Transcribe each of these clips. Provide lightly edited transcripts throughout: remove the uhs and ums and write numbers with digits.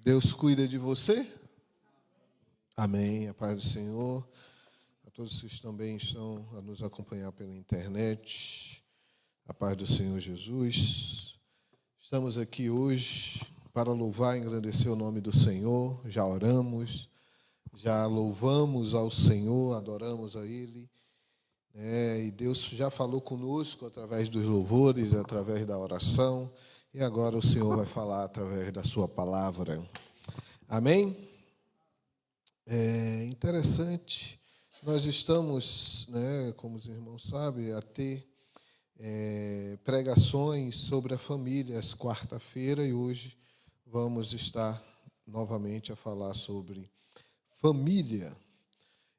Deus cuida de você? Amém. A paz do Senhor. A todos que também estão a nos acompanhar pela internet. A paz do Senhor Jesus. Estamos aqui hoje para louvar e engrandecer o nome do Senhor. Já oramos, já louvamos ao Senhor, adoramos a Ele. E Deus já falou conosco através dos louvores, através da oração. E agora o Senhor vai falar através da sua palavra. Amém? É interessante. Nós estamos, como os irmãos sabem, a ter pregações sobre a família às quarta-feira e hoje vamos estar novamente a falar sobre família.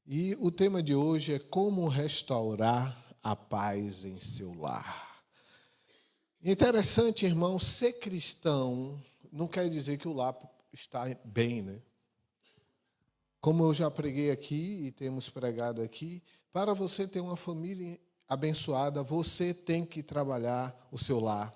E o tema de hoje é como restaurar a paz em seu lar. Interessante, irmão, ser cristão não quer dizer que o lar está bem, né? Como eu já preguei aqui e temos pregado aqui, para você ter uma família abençoada, você tem que trabalhar o seu lar.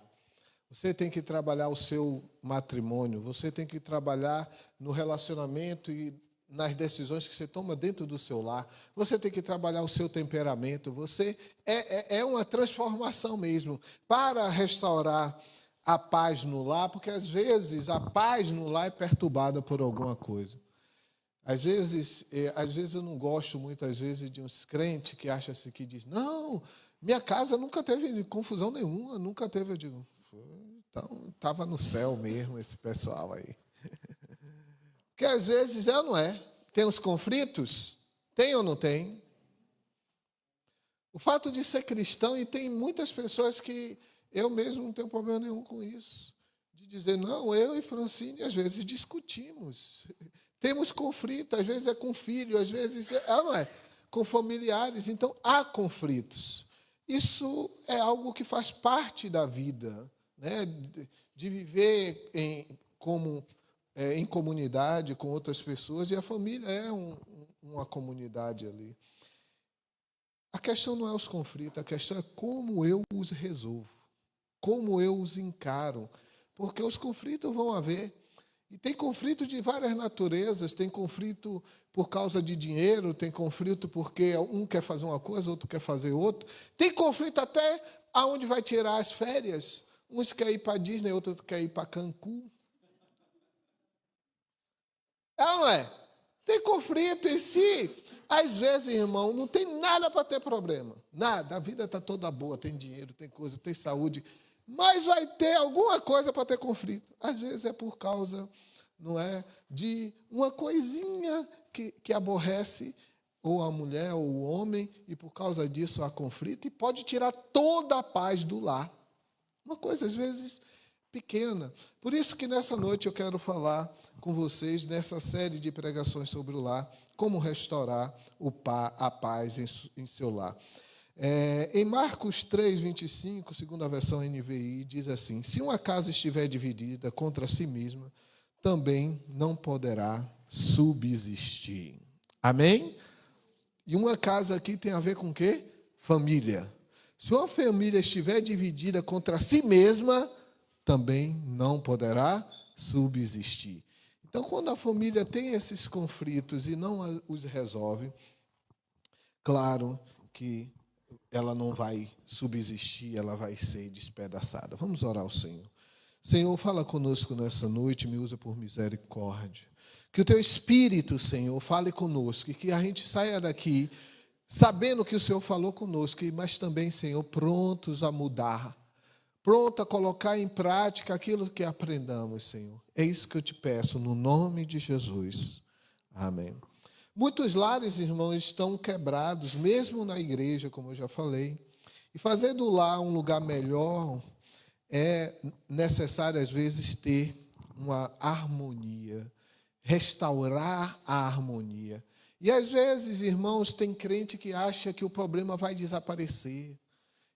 Você tem que trabalhar o seu matrimônio, você tem que trabalhar no relacionamento e nas decisões que você toma dentro do seu lar. Você tem que trabalhar o seu temperamento. Você é uma transformação mesmo para restaurar a paz no lar, porque às vezes a paz no lar é perturbada por alguma coisa. Às vezes eu não gosto muitas vezes de uns crentes que acham assim, que diz, não, minha casa nunca teve confusão nenhuma, nunca teve, eu digo, então estava no céu mesmo esse pessoal aí. Porque às vezes não é. Tem os conflitos? Tem ou não tem? O fato de ser cristão, e tem muitas pessoas que eu mesmo não tenho problema nenhum com isso, de dizer, não, eu e Francine às vezes discutimos. Temos conflito, às vezes é com filho, às vezes não é, com familiares. Então, há conflitos. Isso é algo que faz parte da vida, né? De viver em comunidade com outras pessoas, e a família é uma comunidade ali. A questão não é os conflitos, a questão é como eu os resolvo, como eu os encaro, porque os conflitos vão haver. E tem conflito de várias naturezas, tem conflito por causa de dinheiro, tem conflito porque um quer fazer uma coisa, outro quer fazer outra. Tem conflito até aonde vai tirar as férias. Uns querem ir para a Disney, outros querem ir para Cancún. Não é? Tem conflito em si. Às vezes, irmão, não tem nada para ter problema. Nada. A vida está toda boa, tem dinheiro, tem coisa, tem saúde. Mas vai ter alguma coisa para ter conflito. Às vezes é por causa, não é, de uma coisinha que aborrece ou a mulher ou o homem, e por causa disso há conflito, e pode tirar toda a paz do lar. Uma coisa, às vezes, pequena. Por isso que nessa noite eu quero falar com vocês, nessa série de pregações sobre o lar, como restaurar a paz em seu lar. Em Marcos 3, 25, segundo a versão NVI, diz assim, se uma casa estiver dividida contra si mesma, também não poderá subsistir. Amém? E uma casa aqui tem a ver com o quê? Família. Se uma família estiver dividida contra si mesma, também não poderá subsistir. Então, quando a família tem esses conflitos e não os resolve, claro que ela não vai subsistir, ela vai ser despedaçada. Vamos orar ao Senhor. Senhor, fala conosco nessa noite, me usa por misericórdia. Que o Teu Espírito, Senhor, fale conosco e que a gente saia daqui sabendo que o Senhor falou conosco, mas também, Senhor, prontos a mudar, pronto a colocar em prática aquilo que aprendamos, Senhor. É isso que eu te peço, no nome de Jesus. Amém. Muitos lares, irmãos, estão quebrados, mesmo na igreja, como eu já falei. E fazer do lar um lugar melhor é necessário, às vezes, ter uma harmonia, restaurar a harmonia. E, às vezes, irmãos, tem crente que acha que o problema vai desaparecer.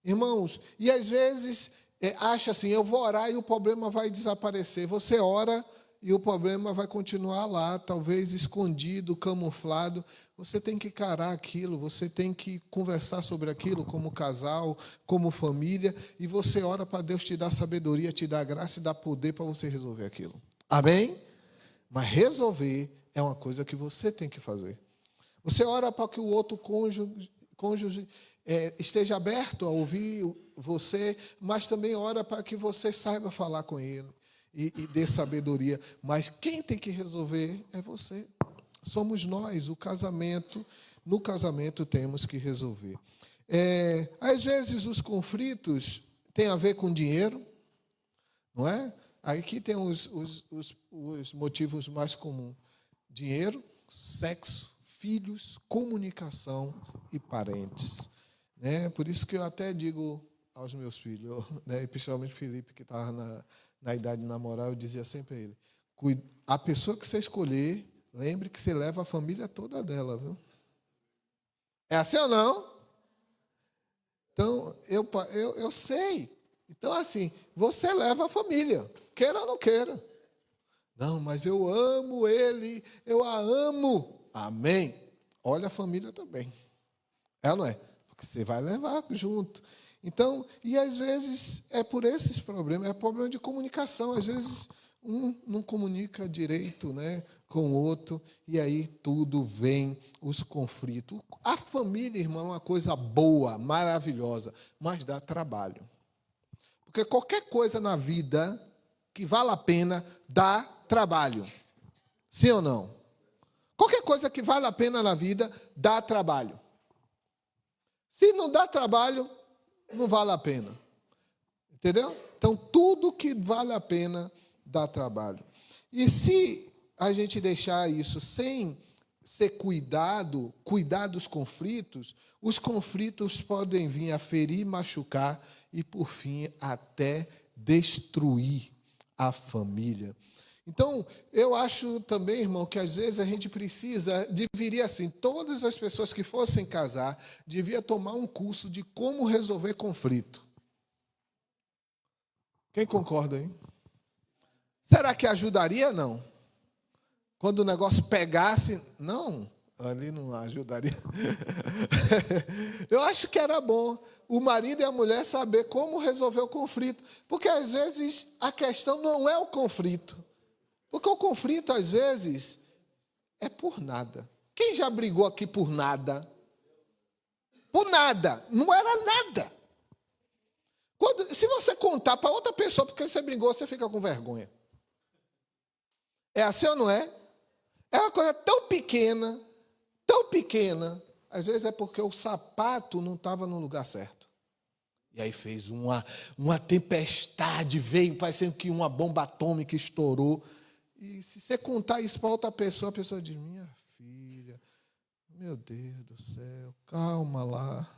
Irmãos, e às vezes acha assim, eu vou orar e o problema vai desaparecer. Você ora e o problema vai continuar lá, talvez escondido, camuflado. Você tem que encarar aquilo, você tem que conversar sobre aquilo como casal, como família, e você ora para Deus te dar sabedoria, te dar graça e dar poder para você resolver aquilo. Amém? Mas resolver é uma coisa que você tem que fazer. Você ora para que o outro cônjuge esteja aberto a ouvir você, mas também ora para que você saiba falar com ele e dê sabedoria. Mas quem tem que resolver é você. Somos nós, o casamento. No casamento temos que resolver. Às vezes os conflitos têm a ver com dinheiro, não é? Aqui tem os motivos mais comuns: dinheiro, sexo, filhos, comunicação e parentes. Né? Por isso que eu até digo aos meus filhos, né? Principalmente Felipe, que estava na idade de namorar, eu dizia sempre a ele: a pessoa que você escolher, lembre que você leva a família toda dela, viu? É assim ou não? Então, eu sei. Então, assim, você leva a família, queira ou não queira. Não, mas eu amo ele, eu a amo. Amém. Olha a família também. É ou não é? Porque você vai levar junto. Então, e às vezes é por esses problemas, é problema de comunicação. Às vezes um não comunica direito, né, com o outro, e aí tudo vem, os conflitos. A família, irmão, é uma coisa boa, maravilhosa, mas dá trabalho. Porque qualquer coisa na vida que vale a pena dá trabalho. Sim ou não? Qualquer coisa que vale a pena na vida dá trabalho. Se não dá trabalho, não vale a pena. Entendeu? Então, tudo que vale a pena dá trabalho. E se a gente deixar isso sem ser cuidar dos conflitos, os conflitos podem vir a ferir, machucar e, por fim, até destruir a família. Então, eu acho também, irmão, que às vezes a gente deveria assim, todas as pessoas que fossem casar, deviam tomar um curso de como resolver conflito. Quem concorda, hein? Será que ajudaria? Não. Quando o negócio pegasse, não, ali não ajudaria. Eu acho que era bom o marido e a mulher saber como resolver o conflito. Porque, às vezes, a questão não é o conflito. Porque o conflito, às vezes, é por nada. Quem já brigou aqui por nada? Por nada. Não era nada. Se você contar para outra pessoa porque você brigou, você fica com vergonha. É assim ou não é? É uma coisa tão pequena, às vezes é porque o sapato não estava no lugar certo. E aí fez uma tempestade, veio parecendo que uma bomba atômica estourou. E se você contar isso para outra pessoa, a pessoa diz: minha filha, meu Deus do céu, calma lá.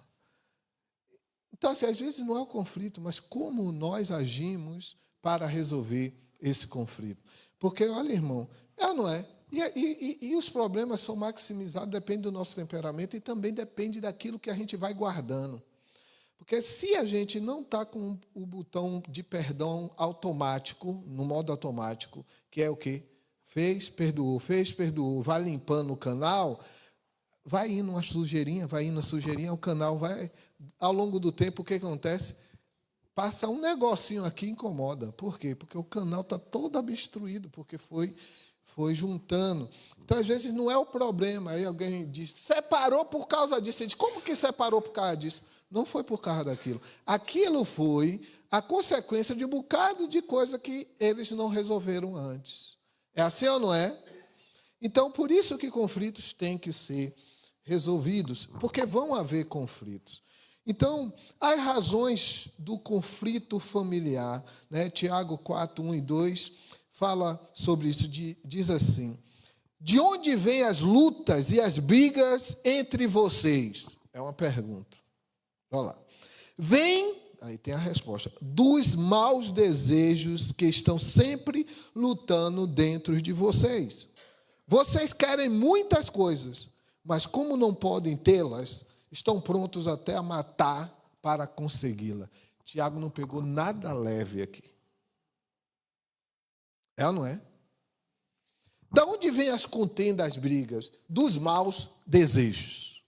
Então, assim, às vezes não é o conflito, mas como nós agimos para resolver esse conflito. Porque, olha, irmão, não é? E os problemas são maximizados, depende do nosso temperamento e também depende daquilo que a gente vai guardando. Porque se a gente não está com o botão de perdão automático, no modo automático, que é o quê? Fez, perdoou, vai limpando o canal, vai indo uma sujeirinha, o canal vai... Ao longo do tempo, o que acontece? Passa um negocinho aqui e incomoda. Por quê? Porque o canal está todo obstruído, porque foi juntando. Então, às vezes, não é o problema. Aí alguém diz: separou por causa disso. Você diz: como que separou por causa disso? Não foi por causa daquilo. Aquilo foi a consequência de um bocado de coisa que eles não resolveram antes. É assim ou não é? Então, por isso que conflitos têm que ser resolvidos, porque vão haver conflitos. Então, as razões do conflito familiar, né? Tiago 4, 1 e 2, fala sobre isso, diz assim: de onde vêm as lutas e as brigas entre vocês? É uma pergunta. Olha lá. Vem, aí tem a resposta, dos maus desejos que estão sempre lutando dentro de vocês. Vocês querem muitas coisas, mas como não podem tê-las, estão prontos até a matar para consegui-la. Tiago não pegou nada leve aqui. É ou não é? Da onde vêm as contendas, as brigas? Dos maus desejos.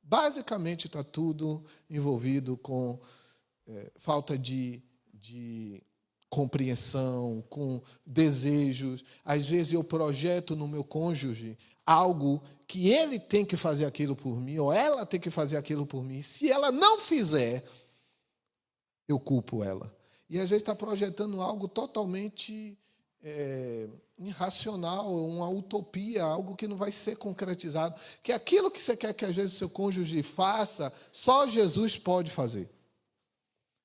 Basicamente está tudo envolvido com falta de compreensão, com desejos. Às vezes eu projeto no meu cônjuge algo que ele tem que fazer aquilo por mim, ou ela tem que fazer aquilo por mim. Se ela não fizer, eu culpo ela. E às vezes está projetando algo totalmente irracional, uma utopia, algo que não vai ser concretizado. Que aquilo que você quer que às vezes o seu cônjuge faça, só Jesus pode fazer.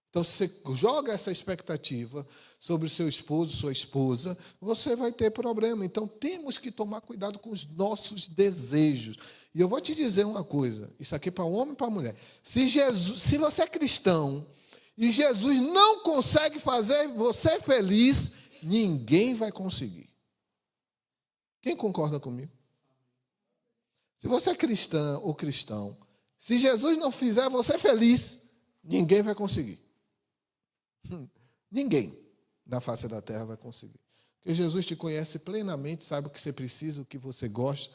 Então, se você joga essa expectativa sobre o seu esposo, sua esposa, você vai ter problema. Então, temos que tomar cuidado com os nossos desejos. E eu vou te dizer uma coisa, isso aqui é para homem e para mulher. Se você é cristão e Jesus não consegue fazer você feliz, ninguém vai conseguir. Quem concorda comigo? Se você é cristã ou cristão, se Jesus não fizer você feliz, ninguém vai conseguir. Ninguém na face da terra vai conseguir. Porque Jesus te conhece plenamente, sabe o que você precisa, o que você gosta.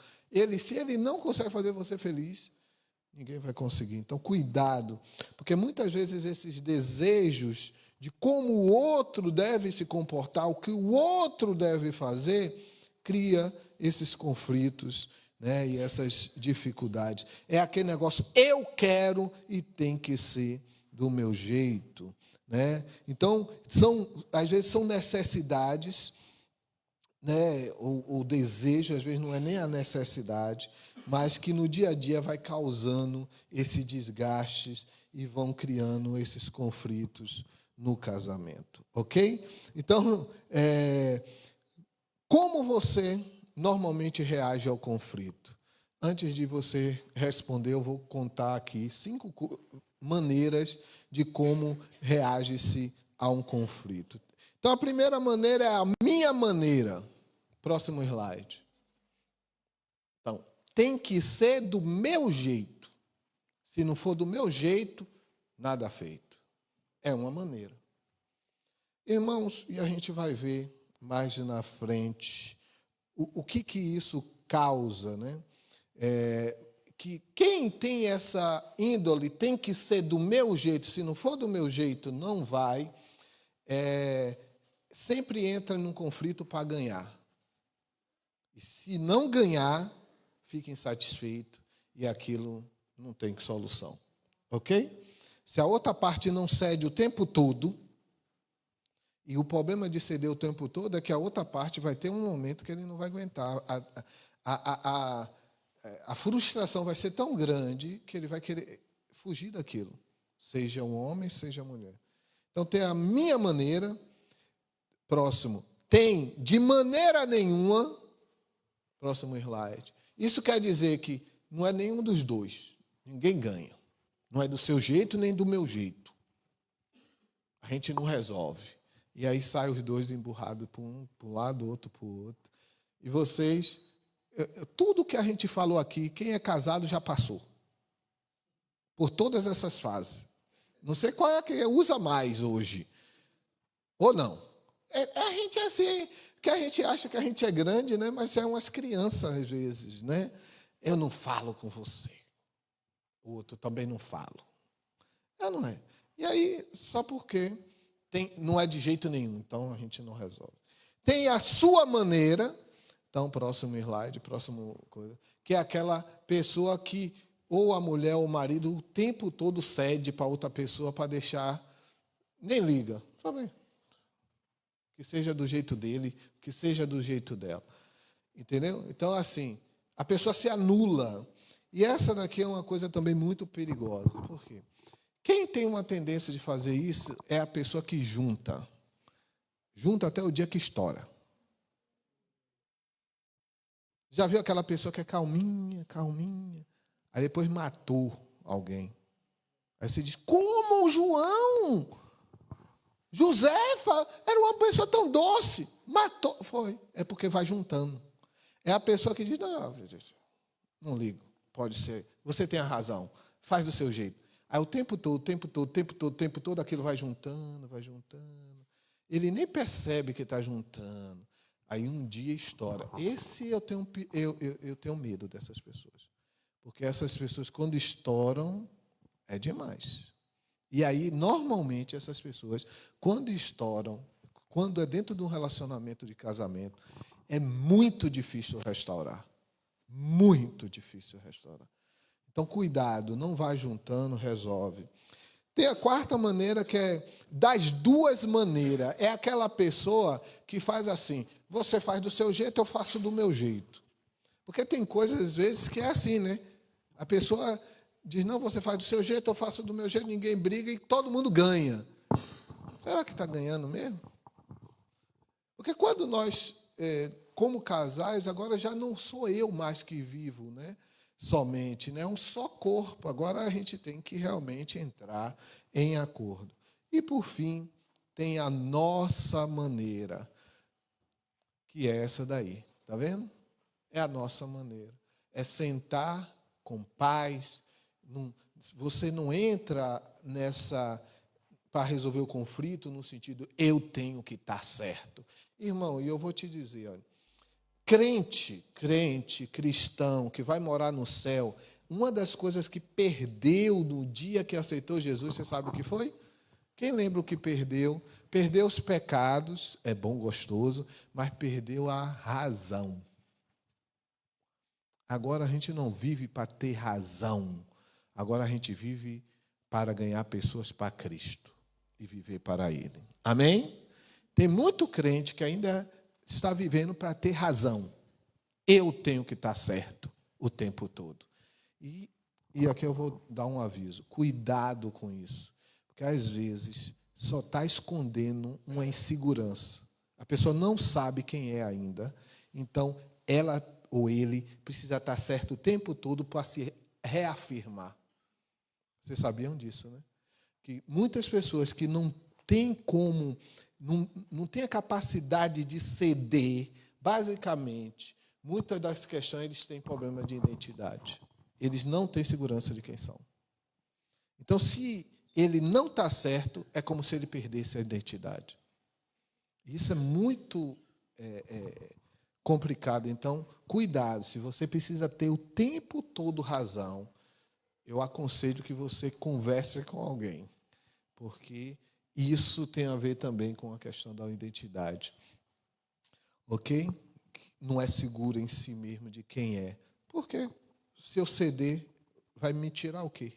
Se ele não consegue fazer você feliz, ninguém vai conseguir. Então, cuidado, porque muitas vezes esses desejos de como o outro deve se comportar, o que o outro deve fazer, cria esses conflitos, né, e essas dificuldades. É aquele negócio, eu quero e tem que ser do meu jeito. Né? Então, às vezes são necessidades, né? O desejo, às vezes, não é nem a necessidade, mas que no dia a dia vai causando esses desgastes e vão criando esses conflitos no casamento. Ok? Então, como você normalmente reage ao conflito? Antes de você responder, eu vou contar aqui 5 maneiras de como reage-se a um conflito. Então, a primeira maneira é a minha maneira. Próximo slide. Então, tem que ser do meu jeito. Se não for do meu jeito, nada feito. É uma maneira. Irmãos, e a gente vai ver mais na frente o que isso causa, né? Que quem tem essa índole tem que ser do meu jeito, se não for do meu jeito, não vai, sempre entra num conflito para ganhar. E se não ganhar, fica insatisfeito e aquilo não tem solução. Ok? Se a outra parte não cede o tempo todo, e o problema de ceder o tempo todo é que a outra parte vai ter um momento que ele não vai aguentar. A frustração vai ser tão grande que ele vai querer fugir daquilo, seja um homem, seja mulher. Então, tem a minha maneira. Próximo. Tem de maneira nenhuma. Próximo slide. Isso quer dizer que não é nenhum dos dois. Ninguém ganha. Não é do seu jeito nem do meu jeito. A gente não resolve. E aí saem os dois emburrados para um lado, outro para o outro. E vocês... Tudo que a gente falou aqui, quem é casado já passou. Por todas essas fases. Não sei qual é que usa mais hoje. Ou não. A gente é assim, que a gente acha que a gente é grande, né? Mas é umas crianças às vezes, né? Eu não falo com você. O outro também não falo. Não é. E aí, só porque não é de jeito nenhum, então a gente não resolve. Tem a sua maneira. Então, próximo slide, próximo coisa, que é aquela pessoa que, ou a mulher ou o marido, o tempo todo cede para outra pessoa para deixar, nem liga, sabe? Que seja do jeito dele, que seja do jeito dela. Entendeu? Então, assim, a pessoa se anula. E essa daqui é uma coisa também muito perigosa. Por quê? Quem tem uma tendência de fazer isso é a pessoa que junta. Junta até o dia que estoura. Já viu aquela pessoa que é calminha, calminha, aí depois matou alguém. Aí você diz, como João? Josefa era uma pessoa tão doce, matou. Foi, é porque vai juntando. É a pessoa que diz, não ligo, pode ser, você tem a razão, faz do seu jeito. Aí o tempo todo, aquilo vai juntando, vai juntando. Ele nem percebe que está juntando. Aí um dia estoura. Esse eu tenho medo dessas pessoas. Porque essas pessoas, quando estouram, é demais. E aí, normalmente, essas pessoas, quando estouram, quando é dentro de um relacionamento de casamento, é muito difícil restaurar. Muito difícil restaurar. Então, cuidado, não vá juntando, resolve. Tem a quarta maneira, que é das duas maneiras. É aquela pessoa que faz assim, você faz do seu jeito, eu faço do meu jeito. Porque tem coisas, às vezes, que é assim, né? A pessoa diz, não, você faz do seu jeito, eu faço do meu jeito, ninguém briga e todo mundo ganha. Será que está ganhando mesmo? Porque quando nós, como casais, agora já não sou eu mais que vivo, né? Somente, né? É um só corpo. Agora a gente tem que realmente entrar em acordo. E, por fim, tem a nossa maneira, que é essa daí. Está vendo? É a nossa maneira. É sentar com paz. Você não entra nessa para resolver o conflito no sentido eu tenho que estar certo. Irmão, e eu vou te dizer, olha, crente, cristão, que vai morar no céu, uma das coisas que perdeu no dia que aceitou Jesus, você sabe o que foi? Quem lembra o que perdeu? Perdeu os pecados, é bom, gostoso, mas perdeu a razão. Agora a gente não vive para ter razão, agora a gente vive para ganhar pessoas para Cristo e viver para Ele. Amém? Tem muito crente que ainda está vivendo para ter razão. Eu tenho que estar certo o tempo todo. E aqui eu vou dar um aviso. Cuidado com isso. Porque, às vezes, só está escondendo uma insegurança. A pessoa não sabe quem é ainda. Então, ela ou ele precisa estar certo o tempo todo para se reafirmar. Vocês sabiam disso, né? Que muitas pessoas que não têm como... Não tem a capacidade de ceder, basicamente, muitas das questões eles têm problema de identidade. Eles não têm segurança de quem são. Então, se ele não está certo, é como se ele perdesse a identidade. Isso é muito complicado. Então, cuidado. Se você precisa ter o tempo todo razão, eu aconselho que você converse com alguém, porque isso tem a ver também com a questão da identidade. Ok? Não é seguro em si mesmo de quem é. Porque se eu ceder, vai me tirar o quê?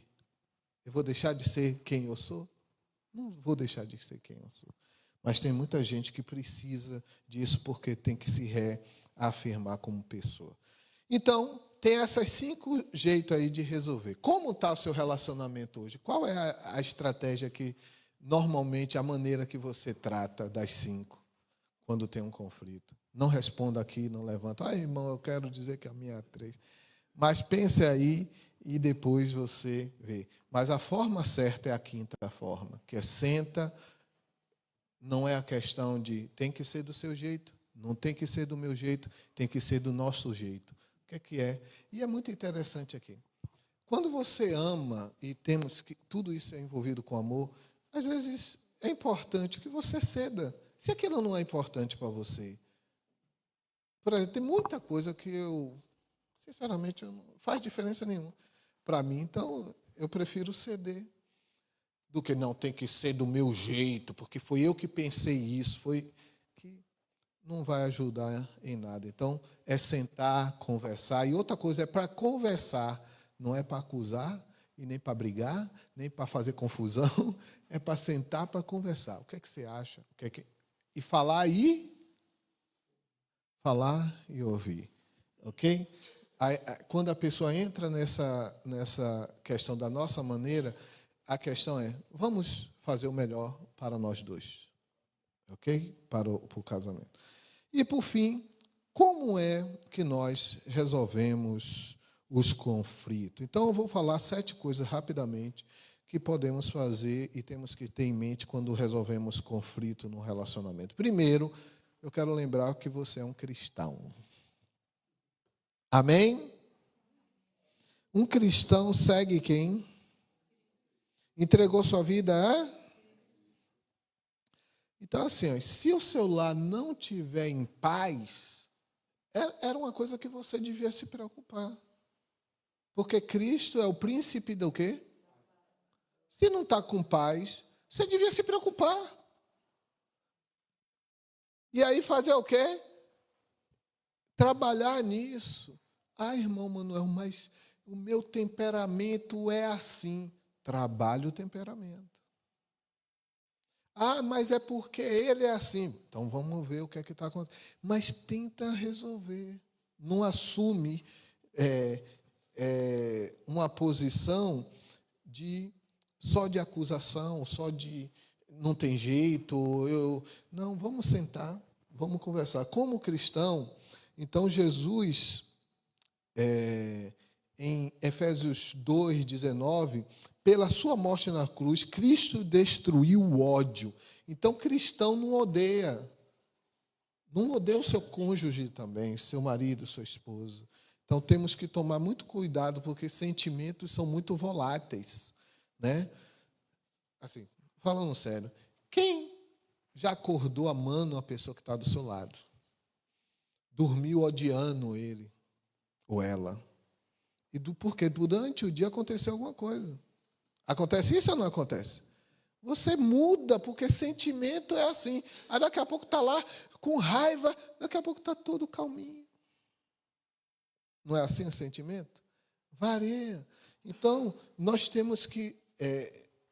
Eu vou deixar de ser quem eu sou? Não vou deixar de ser quem eu sou. Mas tem muita gente que precisa disso porque tem que se reafirmar como pessoa. Então, tem esses 5 jeitos aí de resolver. Como está o seu relacionamento hoje? Qual é a estratégia que... Normalmente, a maneira que você trata das 5 quando tem um conflito. Não responda aqui, não levanta. Irmão, eu quero dizer que a minha é 3. Mas pense aí e depois você vê. Mas a forma certa é a 5ª forma, que é senta, não é a questão de tem que ser do seu jeito, não tem que ser do meu jeito, tem que ser do nosso jeito. O que é que é? E é muito interessante aqui. Quando você ama, e temos que tudo isso é envolvido com amor, às vezes é importante que você ceda. Se aquilo não é importante para você. Por exemplo, tem muita coisa que sinceramente, não faz diferença nenhuma para mim. Então, eu prefiro ceder do que não tem que ser do meu jeito, porque foi eu que pensei isso, foi que não vai ajudar em nada. Então, é sentar, conversar. E outra coisa, é para conversar, não é para acusar, e nem para brigar, nem para fazer confusão, é para sentar para conversar. O que é que você acha? E falar e ouvir. Ok? Quando a pessoa entra nessa questão da nossa maneira, a questão é, vamos fazer o melhor para nós dois. Ok? Para o casamento. E, por fim, como é que nós resolvemos os conflitos? Então, eu vou falar 7 coisas rapidamente que podemos fazer e temos que ter em mente quando resolvemos conflito no relacionamento. Primeiro, eu quero lembrar que você é um cristão. Amém? Um cristão segue quem? Entregou sua vida a... Então, assim, se o seu lar não estiver em paz, era uma coisa que você devia se preocupar. Porque Cristo é o príncipe do quê? Se não está com paz, você devia se preocupar. E aí fazer o quê? Trabalhar nisso. Ah, irmão Manuel, mas o meu temperamento é assim. Trabalhe o temperamento. Ah, mas é porque ele é assim. Então vamos ver o que é que está acontecendo. Mas tenta resolver. Não assume uma posição só de acusação, só de não tem jeito. Não, vamos sentar, vamos conversar. Como cristão, então Jesus, em Efésios 2:19, pela sua morte na cruz, Cristo destruiu o ódio. Então, cristão não odeia. Não odeia o seu cônjuge também, seu marido, sua esposa. Então, temos que tomar muito cuidado, porque sentimentos são muito voláteis, né? Assim, falando sério, quem já acordou amando a pessoa que está do seu lado? Dormiu odiando ele ou ela? Porque durante o dia aconteceu alguma coisa. Acontece isso ou não acontece? Você muda, porque sentimento é assim. Aí daqui a pouco está lá com raiva, daqui a pouco está todo calminho. Não é assim o sentimento? Varia. Então, nós temos que,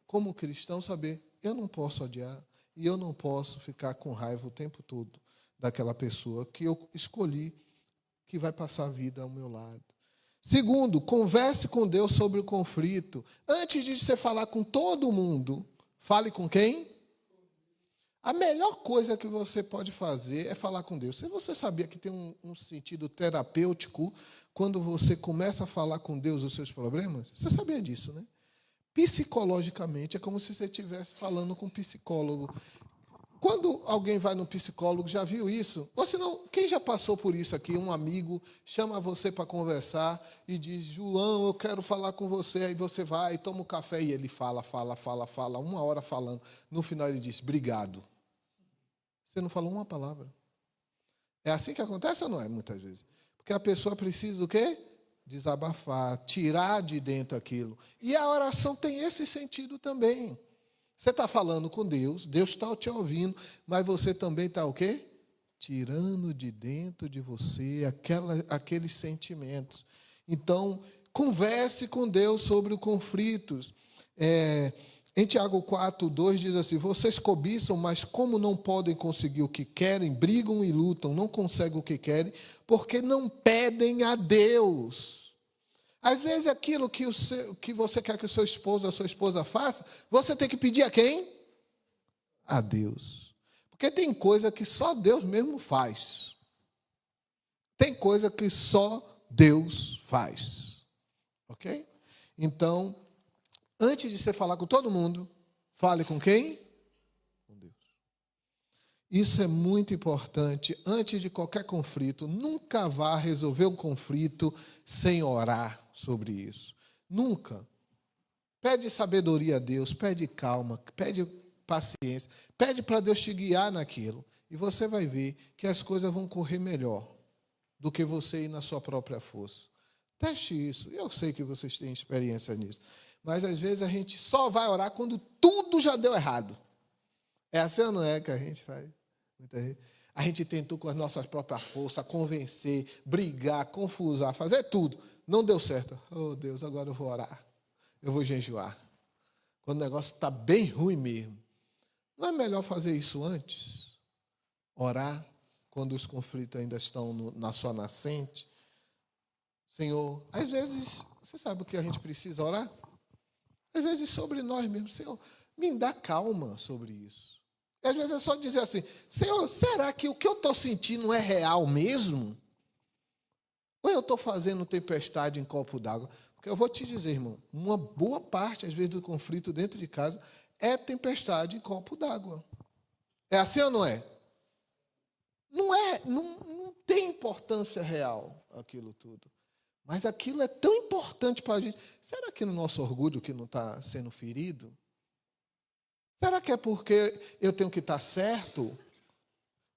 como cristão, saber, eu não posso odiar e eu não posso ficar com raiva o tempo todo daquela pessoa que eu escolhi que vai passar a vida ao meu lado. Segundo, converse com Deus sobre o conflito. Antes de você falar com todo mundo, fale com quem? A melhor coisa que você pode fazer é falar com Deus. Se você sabia que tem um sentido terapêutico quando você começa a falar com Deus os seus problemas? Você sabia disso, né? Psicologicamente, é como se você estivesse falando com um psicólogo. Quando alguém vai no psicólogo, já viu isso? Ou senão, quem já passou por isso aqui? Um amigo chama você para conversar e diz, João, eu quero falar com você. Aí você vai, toma um café e ele fala, 1 hora falando. No final ele diz, obrigado. Você não falou uma palavra. É assim que acontece ou não é, muitas vezes? Porque a pessoa precisa o quê? Desabafar, tirar de dentro aquilo. E a oração tem esse sentido também. Você está falando com Deus, Deus está te ouvindo, mas você também está o quê? Tirando de dentro de você aqueles sentimentos. Então, converse com Deus sobre os conflitos. Em Tiago 4:2 diz assim, vocês cobiçam, mas como não podem conseguir o que querem, brigam e lutam, não conseguem o que querem, porque não pedem a Deus. Às vezes, aquilo que você quer que o seu esposo ou a sua esposa faça, você tem que pedir a quem? A Deus. Porque tem coisa que só Deus mesmo faz. Tem coisa que só Deus faz. Ok? Então, antes de você falar com todo mundo, fale com quem? Com Deus. Isso é muito importante. Antes de qualquer conflito, nunca vá resolver um conflito sem orar sobre isso. Nunca. Pede sabedoria a Deus, pede calma, pede paciência, pede para Deus te guiar naquilo. E você vai ver que as coisas vão correr melhor do que você ir na sua própria força. Teste isso. Eu sei que vocês têm experiência nisso. Mas, às vezes, a gente só vai orar quando tudo já deu errado. É assim ou não é que a gente faz? A gente tentou com as nossas próprias forças convencer, brigar, confusar, fazer tudo. Não deu certo. Oh, Deus, agora eu vou orar. Eu vou jejuar. Quando o negócio está bem ruim mesmo. Não é melhor fazer isso antes? Orar quando os conflitos ainda estão na sua nascente? Senhor, às vezes, você sabe o que a gente precisa orar? Às vezes sobre nós mesmos. Senhor, me dá calma sobre isso. E às vezes é só dizer assim, Senhor, será que o que eu estou sentindo é real mesmo? Ou eu estou fazendo tempestade em copo d'água? Porque eu vou te dizer, irmão, uma boa parte, às vezes, do conflito dentro de casa é tempestade em copo d'água. É assim ou não é? Não tem importância real aquilo tudo. Mas aquilo é tão importante para a gente. Será que no nosso orgulho que não está sendo ferido? Será que é porque eu tenho que estar certo?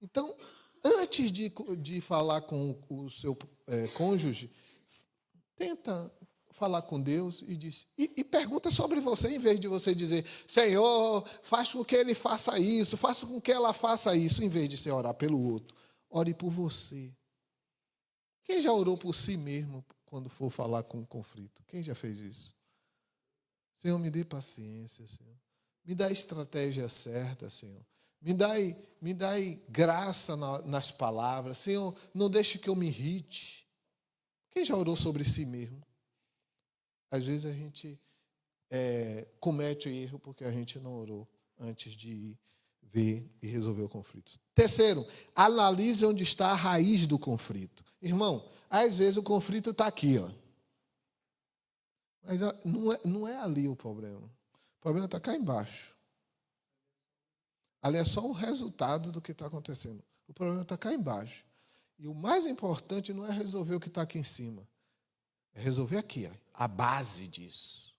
Então, antes de falar com o seu cônjuge, tenta falar com Deus e diz, e pergunta sobre você, em vez de você dizer, Senhor, faz com que ele faça isso, faça com que ela faça isso, em vez de você orar pelo outro, ore por você. Quem já orou por si mesmo quando for falar com um conflito? Quem já fez isso? Senhor, me dê paciência, Senhor. Me dá a estratégia certa, Senhor. Me dá graça nas palavras. Senhor, não deixe que eu me irrite. Quem já orou sobre si mesmo? Às vezes a gente comete o erro porque a gente não orou antes de ir ver e resolver o conflito. Terceiro, analise onde está a raiz do conflito. Irmão, às vezes o conflito está aqui, ó. Mas não é ali o problema. O problema está cá embaixo. Ali é só o resultado do que está acontecendo. O problema está cá embaixo. E o mais importante não é resolver o que está aqui em cima. É resolver aqui, ó, a base disso.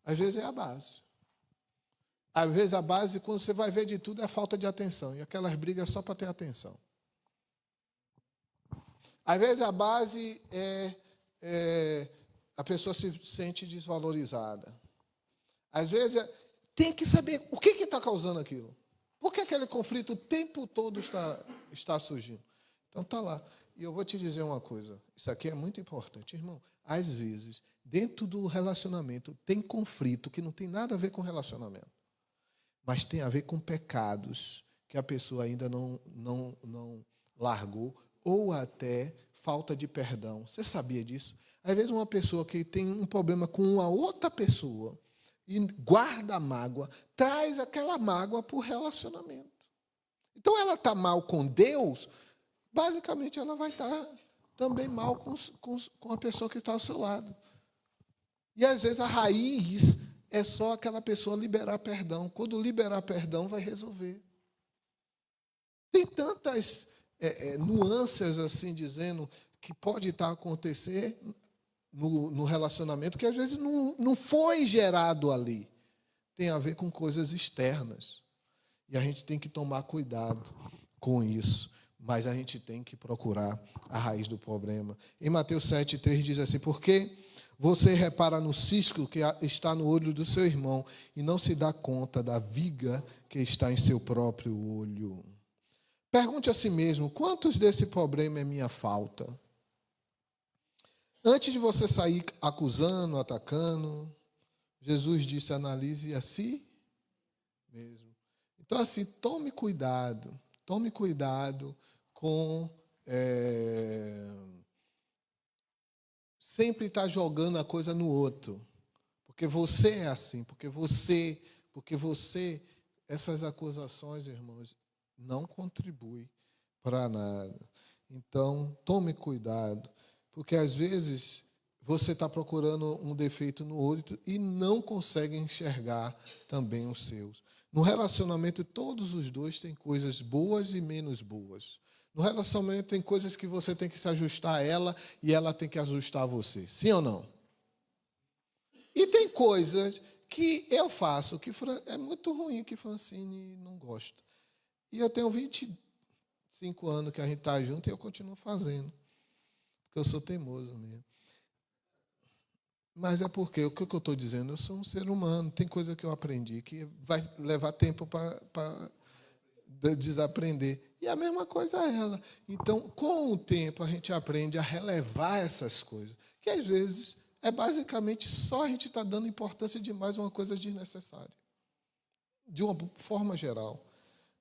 Às vezes é a base. Às vezes a base, quando você vai ver de tudo, é a falta de atenção. E aquelas brigas só para ter atenção. Às vezes a base a pessoa se sente desvalorizada. Às vezes tem que saber o que está causando aquilo. Por que aquele conflito o tempo todo está surgindo? Então está lá. E eu vou te dizer uma coisa. Isso aqui é muito importante, irmão. Às vezes, dentro do relacionamento, tem conflito que não tem nada a ver com relacionamento. Mas tem a ver com pecados que a pessoa ainda não largou, ou até falta de perdão. Você sabia disso? Às vezes uma pessoa que tem um problema com uma outra pessoa e guarda a mágoa, traz aquela mágoa para o relacionamento. Então ela está mal com Deus, basicamente ela vai estar também mal com a pessoa que está ao seu lado. E às vezes a raiz é só aquela pessoa liberar perdão. Quando liberar perdão, vai resolver. Tem tantas nuances, assim, dizendo que pode estar acontecer no relacionamento, que às vezes não foi gerado ali. Tem a ver com coisas externas. E a gente tem que tomar cuidado com isso. Mas a gente tem que procurar a raiz do problema. Em Mateus 7,3 diz assim, porque você repara no cisco que está no olho do seu irmão e não se dá conta da viga que está em seu próprio olho. Pergunte a si mesmo, quantos desse problema é minha falta? Antes de você sair acusando, atacando, Jesus disse, analise a si mesmo. Então, assim, tome cuidado com sempre estar jogando a coisa no outro. Porque você é assim, porque você, essas acusações, irmãos, não contribui para nada. Então, tome cuidado, porque às vezes você está procurando um defeito no outro e não consegue enxergar também os seus. No relacionamento, todos os dois têm coisas boas e menos boas. No relacionamento, tem coisas que você tem que se ajustar a ela e ela tem que ajustar a você. Sim ou não? E tem coisas que eu faço que é muito ruim, que Francine não gosta. E eu tenho 25 anos que a gente está junto e eu continuo fazendo. Porque eu sou teimoso mesmo. Mas é porque, o que eu estou dizendo, eu sou um ser humano, tem coisa que eu aprendi que vai levar tempo para desaprender. E a mesma coisa é ela. Então, com o tempo, a gente aprende a relevar essas coisas, que às vezes é basicamente só a gente estar dando importância demais a uma coisa desnecessária, de uma forma geral.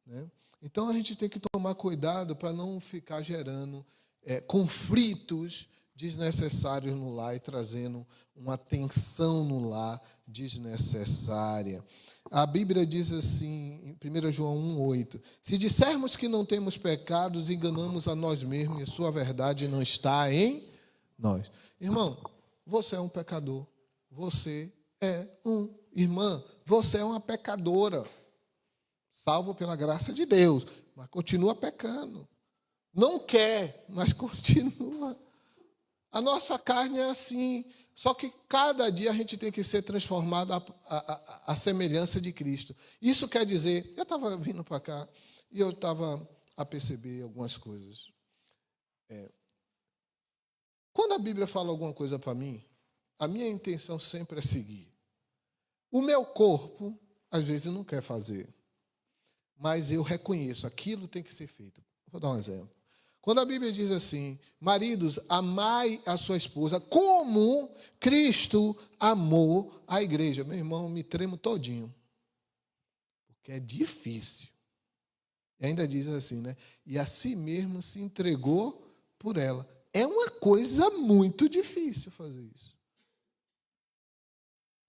Né? Então, a gente tem que tomar cuidado para não ficar gerando conflitos desnecessários no lar e trazendo uma tensão no lar desnecessária. A Bíblia diz assim, em 1 João 1,8, se dissermos que não temos pecados, enganamos a nós mesmos e a sua verdade não está em nós. Irmão, você é um pecador. Você é irmã, você é uma pecadora. Salvo pela graça de Deus, mas continua pecando. Não quer, mas continua. A nossa carne é assim, só que cada dia a gente tem que ser transformado à semelhança de Cristo. Isso quer dizer, eu estava vindo para cá e eu estava a perceber algumas coisas. Quando a Bíblia fala alguma coisa para mim, a minha intenção sempre é seguir. O meu corpo, às vezes, não quer fazer, mas eu reconheço, aquilo tem que ser feito. Vou dar um exemplo. Quando a Bíblia diz assim, maridos, amai a sua esposa como Cristo amou a igreja. Meu irmão, me tremo todinho, porque é difícil. E ainda diz assim, né? E a si mesmo se entregou por ela. É uma coisa muito difícil fazer isso.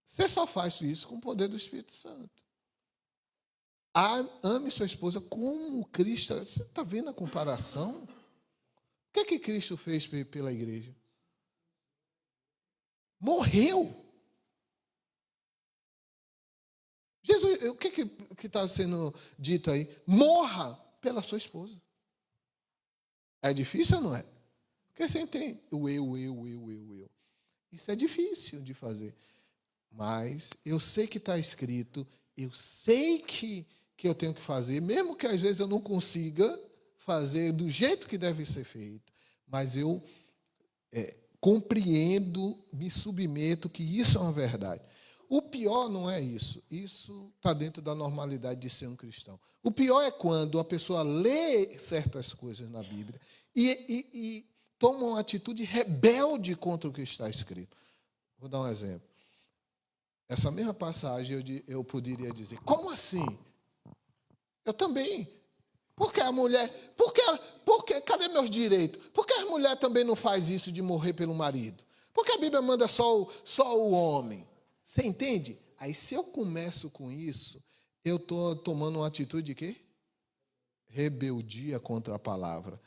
Você só faz isso com o poder do Espírito Santo. Ame sua esposa como Cristo. Você está vendo a comparação? O que é que Cristo fez pela igreja? Morreu. Jesus, o que está sendo dito aí? Morra pela sua esposa. É difícil ou não é? Porque você tem o eu. Isso é difícil de fazer. Mas eu sei que está escrito, eu sei que eu tenho que fazer, mesmo que às vezes eu não consiga fazer do jeito que deve ser feito. Mas eu compreendo, me submeto que isso é uma verdade. O pior não é isso. Isso está dentro da normalidade de ser um cristão. O pior é quando a pessoa lê certas coisas na Bíblia e toma uma atitude rebelde contra o que está escrito. Vou dar um exemplo. Essa mesma passagem eu poderia dizer, como assim? Eu também. Por que a mulher? Cadê meus direitos? Por que a mulher também não faz isso de morrer pelo marido? Por que a Bíblia manda só o homem? Você entende? Aí, se eu começo com isso, eu estou tomando uma atitude de quê? Rebeldia contra a palavra.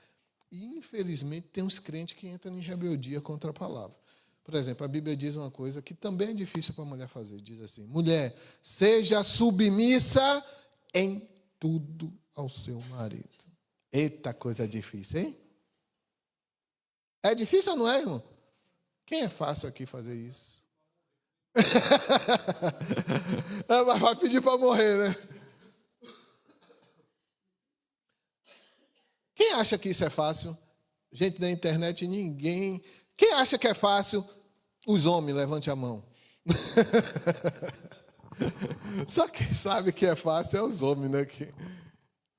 E, infelizmente, tem uns crentes que entram em rebeldia contra a palavra. Por exemplo, a Bíblia diz uma coisa que também é difícil para a mulher fazer. Diz assim, mulher, seja submissa em tudo ao seu marido. Eita, coisa difícil, hein? É difícil ou não é, irmão? Quem é fácil aqui fazer isso? Mas vai pedir para morrer, né? Quem acha que isso é fácil? Gente da internet, ninguém. Quem acha que é fácil? Os homens, levante a mão. Só quem sabe que é fácil é os homens, né?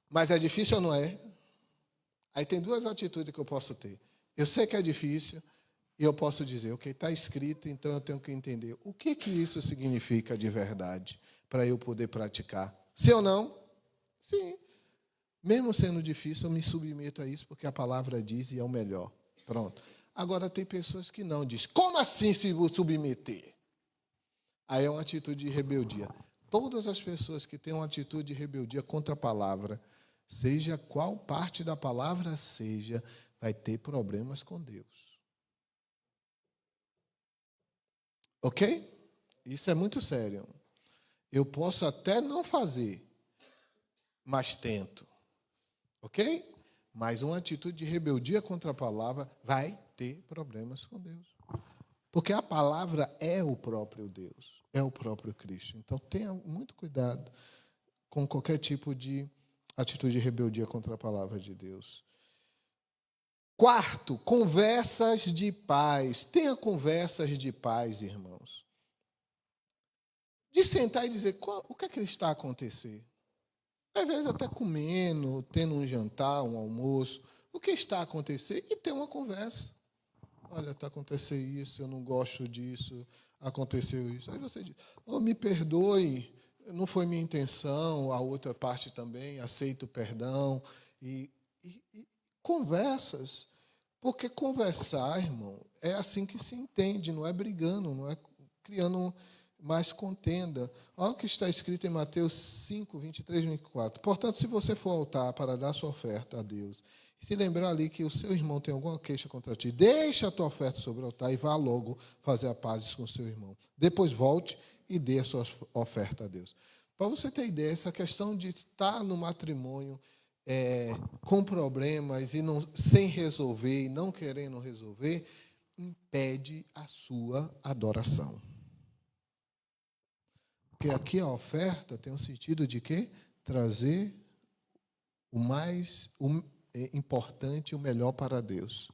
Mas é difícil ou não é? Aí tem duas atitudes que eu posso ter. Eu sei que é difícil e eu posso dizer, ok, está escrito, então eu tenho que entender o que isso significa de verdade para eu poder praticar. Sim ou não? Sim. Mesmo sendo difícil, eu me submeto a isso porque a palavra diz e é o melhor. Pronto. Agora, tem pessoas que não dizem, como assim se submeter? Aí é uma atitude de rebeldia. Todas as pessoas que têm uma atitude de rebeldia contra a palavra, seja qual parte da palavra seja, vai ter problemas com Deus. Ok? Isso é muito sério. Eu posso até não fazer, mas tento. Ok? Mas uma atitude de rebeldia contra a palavra vai ter problemas com Deus. Porque a palavra é o próprio Deus, é o próprio Cristo. Então, tenha muito cuidado com qualquer tipo de atitude de rebeldia contra a palavra de Deus. Quarto, conversas de paz. Tenha conversas de paz, irmãos. De sentar e dizer o que é que está a acontecer. Às vezes até comendo, tendo um jantar, um almoço. O que está a acontecer? E ter uma conversa. Olha, está acontecendo isso, eu não gosto disso, aconteceu isso. Aí você diz, me perdoe, não foi minha intenção, a outra parte também, aceito o perdão. E conversas. Porque conversar, irmão, é assim que se entende, não é brigando, não é criando mais contenda. Olha o que está escrito em Mateus 5, 23 e 24. Portanto, se você for ao altar para dar sua oferta a Deus, e se lembrar ali que o seu irmão tem alguma queixa contra ti, deixa a tua oferta sobre o altar e vá logo fazer a paz com o seu irmão. Depois volte e dê a sua oferta a Deus. Para você ter ideia, essa questão de estar no matrimônio com problemas e sem resolver e não querendo resolver, impede a sua adoração. Porque aqui a oferta tem um sentido de quê? Trazer o mais importante e o melhor para Deus.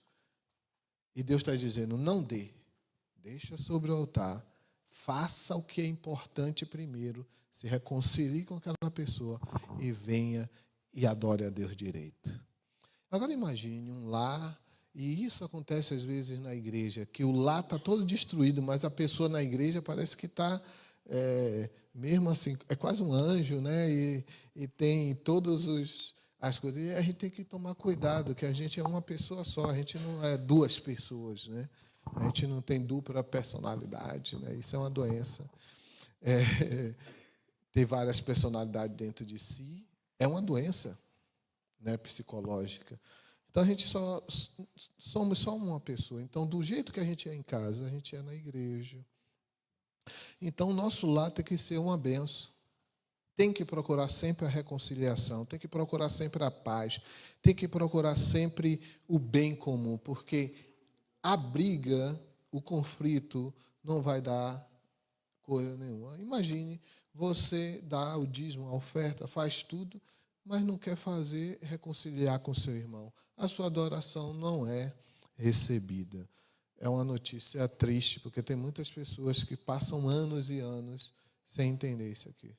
E Deus está dizendo, não dê. Deixa sobre o altar. Faça o que é importante primeiro. Se reconcilie com aquela pessoa e venha e adore a Deus direito. Agora imagine um lar, e isso acontece às vezes na igreja, que o lar está todo destruído, mas a pessoa na igreja parece que está, mesmo assim, é quase um anjo, né? E tem todas as coisas. E a gente tem que tomar cuidado, que a gente é uma pessoa só, a gente não é duas pessoas, né? A gente não tem dupla personalidade, né? Isso é uma doença. Ter várias personalidades dentro de si é uma doença, né, psicológica. Então, a gente somos só uma pessoa. Então, do jeito que a gente é em casa, a gente é na igreja. Então, o nosso lar tem que ser uma bênção. Tem que procurar sempre a reconciliação, tem que procurar sempre a paz, tem que procurar sempre o bem comum, porque a briga, o conflito, não vai dar coisa nenhuma. Imagine, você dá o dízimo, a oferta, faz tudo, mas não quer reconciliar com seu irmão. A sua adoração não é recebida. É uma notícia triste, porque tem muitas pessoas que passam anos e anos sem entender isso aqui.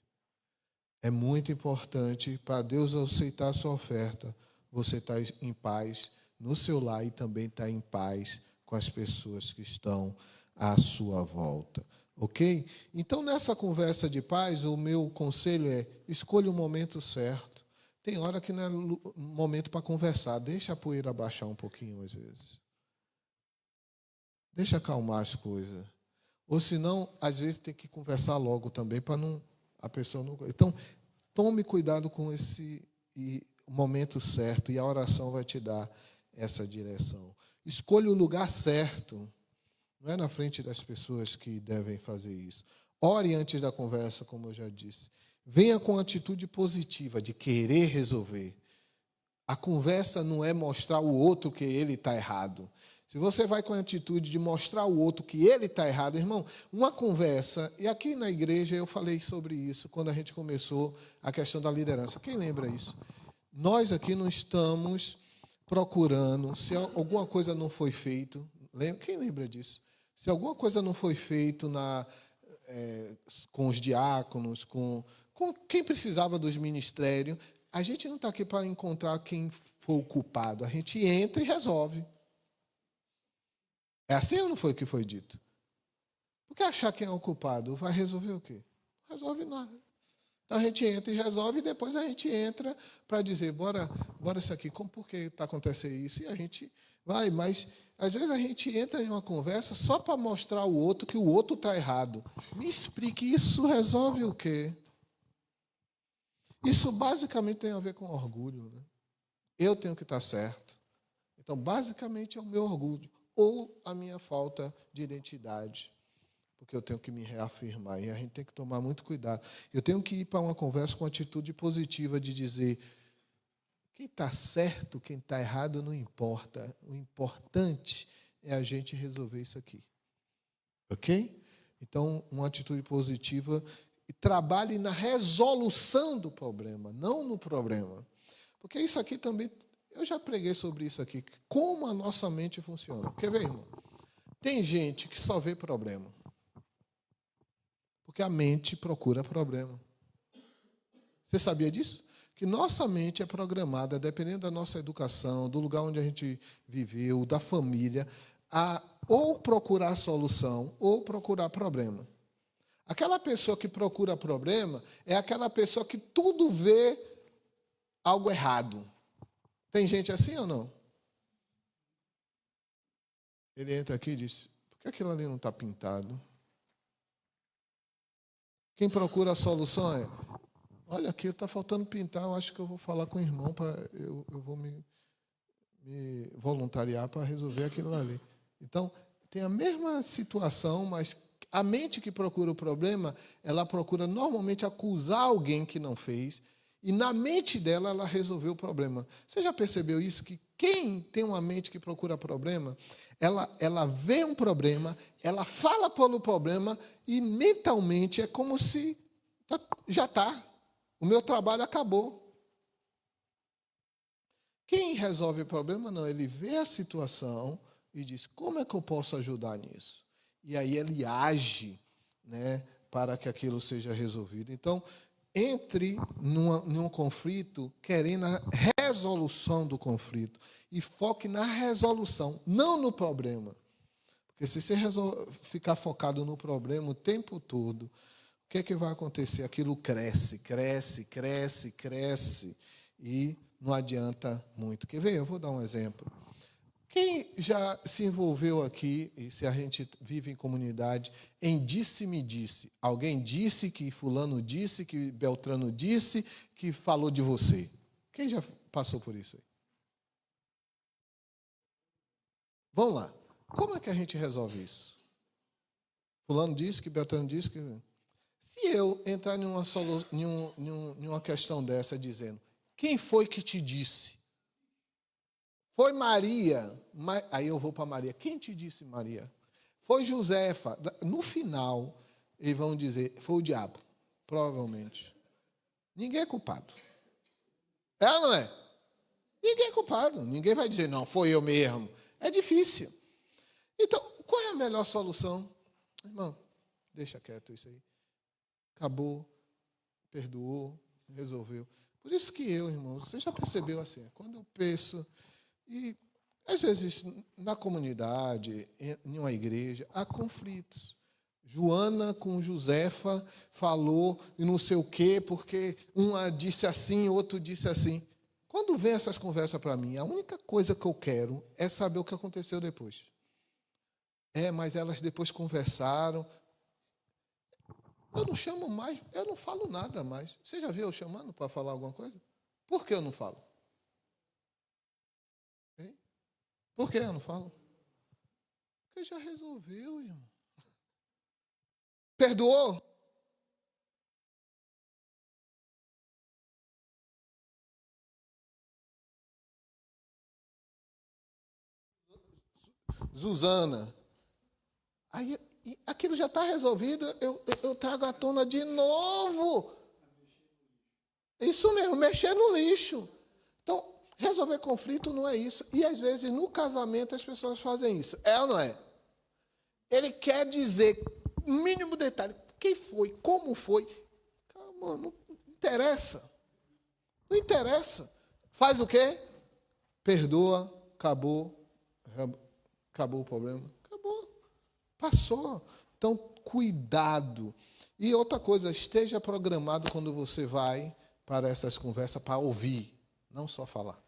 É muito importante para Deus aceitar a sua oferta, você estar em paz no seu lar e também estar em paz com as pessoas que estão à sua volta. Ok? Então, nessa conversa de paz, o meu conselho é: escolha o momento certo. Tem hora que não é momento para conversar. Deixa a poeira baixar um pouquinho, às vezes. Deixa acalmar as coisas. Ou, senão, às vezes, tem que conversar logo também, para a pessoa não... Então, tome cuidado com o momento certo, e a oração vai te dar essa direção. Escolha o lugar certo. Não é na frente das pessoas que devem fazer isso. Ore antes da conversa, como eu já disse. Venha com atitude positiva, de querer resolver. A conversa não é mostrar ao outro que ele está errado. Se você vai com a atitude de mostrar ao outro que ele está errado, irmão, uma conversa, e aqui na igreja eu falei sobre isso, quando a gente começou a questão da liderança. Quem lembra isso? Nós aqui não estamos procurando, se alguma coisa não foi feita, quem lembra disso? Se alguma coisa não foi feita com os diáconos, com quem precisava dos ministérios, a gente não está aqui para encontrar quem foi o culpado. A gente entra e resolve. É assim ou não foi o que foi dito? Porque achar quem é o culpado vai resolver o quê? Não resolve nada. Então a gente entra e resolve, e depois a gente entra para dizer, bora isso aqui, por que está acontecendo isso? E a gente vai, mas às vezes a gente entra em uma conversa só para mostrar ao outro que o outro está errado. Me explique, isso resolve o quê? Isso basicamente tem a ver com orgulho, né? Eu tenho que estar certo. Então, basicamente, é o meu orgulho ou a minha falta de identidade, porque eu tenho que me reafirmar, e a gente tem que tomar muito cuidado. Eu tenho que ir para uma conversa com atitude positiva de dizer: quem está certo, quem está errado, não importa. O importante é a gente resolver isso aqui. Ok? Então, uma atitude positiva, e trabalhe na resolução do problema, não no problema. Porque isso aqui também, eu já preguei sobre isso aqui, como a nossa mente funciona. Quer ver, irmão? Tem gente que só vê problema, porque a mente procura problema. Você sabia disso? Que nossa mente é programada, dependendo da nossa educação, do lugar onde a gente viveu, da família, a ou procurar solução ou procurar problema. Aquela pessoa que procura problema é aquela pessoa que tudo vê algo errado. Tem gente assim ou não? Ele entra aqui e diz: por que aquilo ali não está pintado? Quem procura a solução é: olha, aqui está faltando pintar, eu acho que eu vou falar com o irmão, eu vou me voluntariar para resolver aquilo ali. Então, tem a mesma situação, mas a mente que procura o problema, ela procura normalmente acusar alguém que não fez, e na mente dela ela resolveu o problema. Você já percebeu isso? Que quem tem uma mente que procura problema, ela vê um problema, ela fala pelo problema, e mentalmente é como se já está. O meu trabalho acabou. Quem resolve o problema, não. Ele vê a situação e diz, como é que eu posso ajudar nisso? E aí ele age, né, para que aquilo seja resolvido. Então, entre num conflito querendo a resolução do conflito e foque na resolução, não no problema. Porque se você ficar focado no problema o tempo todo, o que é que vai acontecer? Aquilo cresce, cresce, cresce, cresce e não adianta muito. Quer ver? Eu vou dar um exemplo. Quem já se envolveu aqui, e se a gente vive em comunidade, em disse-me-disse? Alguém disse que fulano disse, que Beltrano disse, que falou de você. Quem já passou por isso aí? Vamos lá. Como é que a gente resolve isso? Fulano disse, que Beltrano disse, que... Se eu entrar numa questão dessa dizendo, quem foi que te disse? Foi Maria. Aí eu vou para Maria. Quem te disse, Maria? Foi Josefa. No final, eles vão dizer, foi o diabo. Provavelmente. Ninguém é culpado. É ou não é? Ninguém é culpado. Ninguém vai dizer, não, foi eu mesmo. É difícil. Então, qual é a melhor solução? Irmão, deixa quieto isso aí. Acabou, perdoou, resolveu. Por isso que eu, irmão, você já percebeu assim, quando eu penso... E, às vezes, na comunidade, em uma igreja, há conflitos. Joana com Josefa falou e não sei o quê, porque uma disse assim, outro disse assim. Quando vem essas conversas para mim, a única coisa que eu quero é saber o que aconteceu depois. Mas elas depois conversaram. Eu não chamo mais, eu não falo nada mais. Você já viu eu chamando para falar alguma coisa? Por que eu não falo? Por que eu não falo? Porque já resolveu, irmão. Perdoou? Suzana. Aí, aquilo já está resolvido, eu trago à tona de novo. Isso mesmo, mexer no lixo. Então, resolver conflito não é isso. E, às vezes, no casamento, as pessoas fazem isso. É ou não é? Ele quer dizer, mínimo detalhe, quem foi, como foi. Calma, não interessa. Não interessa. Faz o quê? Perdoa, acabou o problema. Acabou. Passou. Então, cuidado. E outra coisa, esteja programado quando você vai para essas conversas para ouvir, não só falar.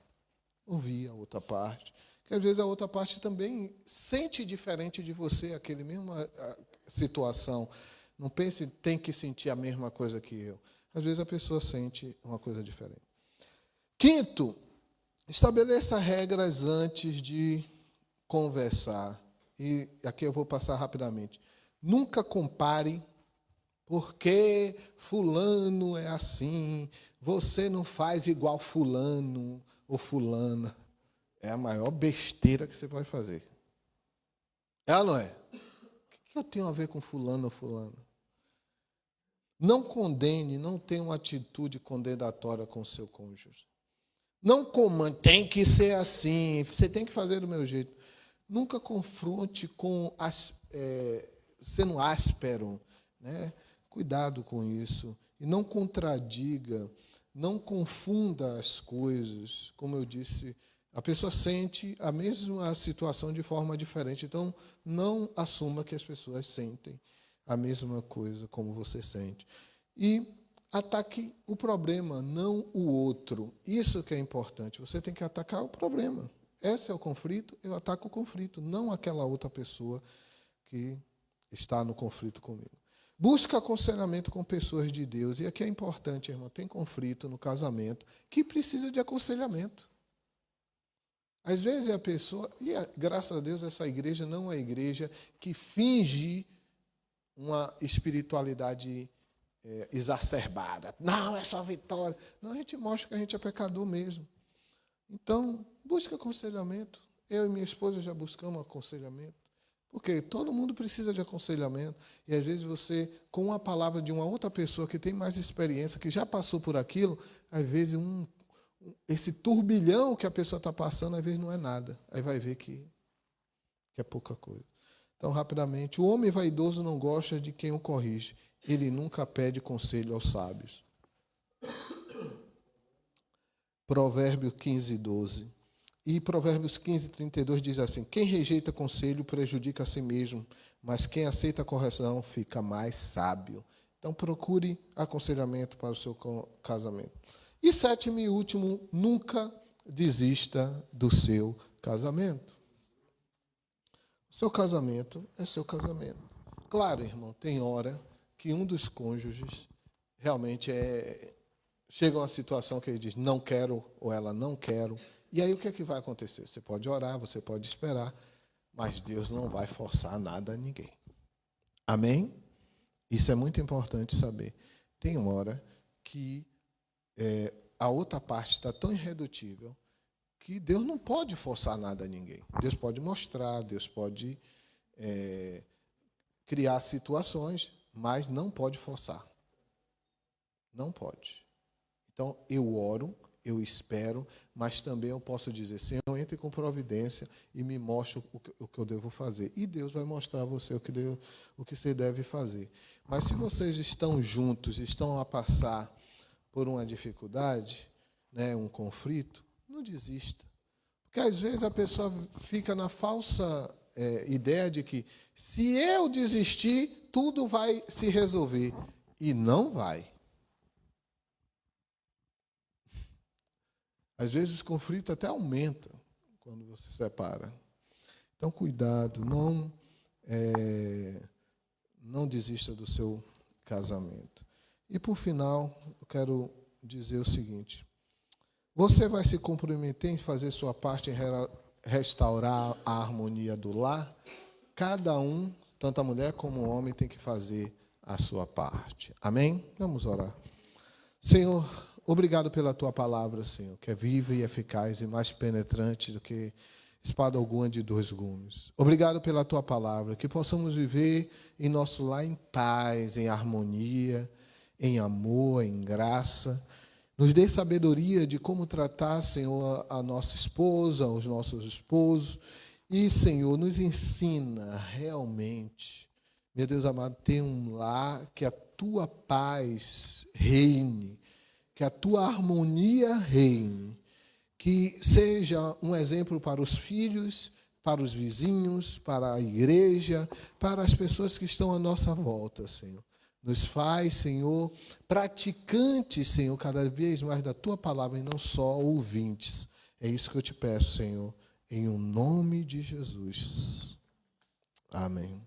Ouvir a outra parte. Porque às vezes a outra parte também sente diferente de você aquele mesma situação. Não pense que tem que sentir a mesma coisa que eu. Às vezes a pessoa sente uma coisa diferente. Quinto, estabeleça regras antes de conversar. E aqui eu vou passar rapidamente. Nunca compare porque fulano é assim, você não faz igual fulano ou fulana. É a maior besteira que você pode fazer. É ou não é? O que eu tenho a ver com fulano ou fulana? Não condene, não tenha uma atitude condenatória com o seu cônjuge. Não comande, tem que ser assim, você tem que fazer do meu jeito. Nunca confronte com sendo áspero, né? Cuidado com isso. E não contradiga, não confunda as coisas. Como eu disse, a pessoa sente a mesma situação de forma diferente. Então, não assuma que as pessoas sentem a mesma coisa como você sente. E ataque o problema, não o outro. Isso que é importante. Você tem que atacar o problema. Esse é o conflito, eu ataco o conflito, não aquela outra pessoa que está no conflito comigo. Busca aconselhamento com pessoas de Deus. E aqui é importante, irmão, tem conflito no casamento que precisa de aconselhamento. Às vezes a pessoa, e graças a Deus essa igreja não é uma igreja que finge uma espiritualidade exacerbada. Não, é só vitória. Não, a gente mostra que a gente é pecador mesmo. Então, busca aconselhamento. Eu e minha esposa já buscamos aconselhamento. Porque todo mundo precisa de aconselhamento. E, às vezes, você, com a palavra de uma outra pessoa que tem mais experiência, que já passou por aquilo, às vezes, esse turbilhão que a pessoa está passando, às vezes, não é nada. Aí vai ver que que é pouca coisa. Então, rapidamente, o homem vaidoso não gosta de quem o corrige. Ele nunca pede conselho aos sábios. Provérbio 15, 12. E Provérbios 15, 32 diz assim: quem rejeita conselho prejudica a si mesmo, mas quem aceita a correção fica mais sábio. Então, procure aconselhamento para o seu casamento. E sétimo e último, nunca desista do seu casamento. O seu casamento é seu casamento. Claro, irmão, tem hora que um dos cônjuges realmente chega a uma situação que ele diz não quero, ou ela não quero. E aí o que é que vai acontecer? Você pode orar, você pode esperar, mas Deus não vai forçar nada a ninguém. Amém? Isso é muito importante saber. Tem uma hora que a outra parte está tão irredutível que Deus não pode forçar nada a ninguém. Deus pode mostrar, Deus pode criar situações, mas não pode forçar. Não pode. Então, eu oro, eu espero, mas também eu posso dizer, Senhor, entre com providência e me mostre o que eu devo fazer. E Deus vai mostrar a você o que você deve fazer. Mas se vocês estão juntos, estão a passar por uma dificuldade, né, um conflito, não desista. Porque às vezes a pessoa fica na falsa ideia de que se eu desistir, tudo vai se resolver. E não vai. Às vezes o conflito até aumenta quando você se separa. Então, cuidado, não desista do seu casamento. E, por final, eu quero dizer o seguinte: você vai se comprometer em fazer sua parte em restaurar a harmonia do lar? Cada um, tanto a mulher como o homem, tem que fazer a sua parte. Amém? Vamos orar. Senhor, obrigado pela tua palavra, Senhor, que é viva e eficaz e mais penetrante do que espada alguma de dois gumes. Obrigado pela tua palavra, que possamos viver em nosso lar em paz, em harmonia, em amor, em graça. Nos dê sabedoria de como tratar, Senhor, a nossa esposa, os nossos esposos. E, Senhor, nos ensina realmente, meu Deus amado, ter um lar que a tua paz reine, que a tua harmonia reine, que seja um exemplo para os filhos, para os vizinhos, para a igreja, para as pessoas que estão à nossa volta, Senhor. Nos faz, Senhor, praticantes, Senhor, cada vez mais da tua palavra e não só ouvintes. É isso que eu te peço, Senhor, em o nome de Jesus. Amém.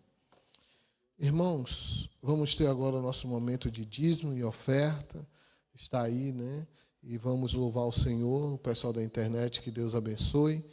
Irmãos, vamos ter agora o nosso momento de dízimo e oferta. Está aí, né? E vamos louvar o Senhor, o pessoal da internet, que Deus abençoe.